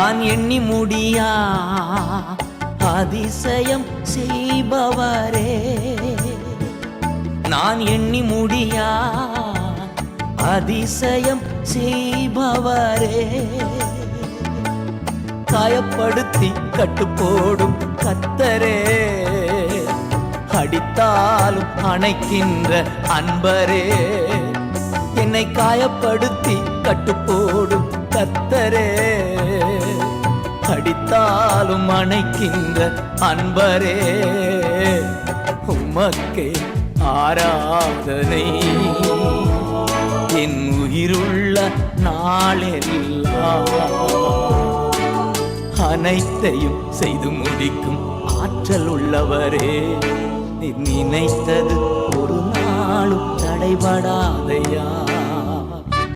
நான் எண்ணி முடியா அதிசயம் செய்பவரே, நான் எண்ணி முடியா அதிசயம் செய்பவரே, காயப்படுத்தி கட்டுப்போடும் கர்த்தரே, அடித்தாலும் அணைக்கின்ற அன்பரே, என்னை காயப்படுத்தி கட்டுப்போடும் கர்த்தரே, அடித்தாலும் அணைக்கின்ற அன்பரே, உமக்கே ஆராதனை என் உயிருள்ள நாளெல்லாம். அனைத்தையும் செய்து முடிக்கும் ஆற்றல் உள்ளவரே, நீ நினைத்தது ஒரு நாளும் தடைபடாதையா.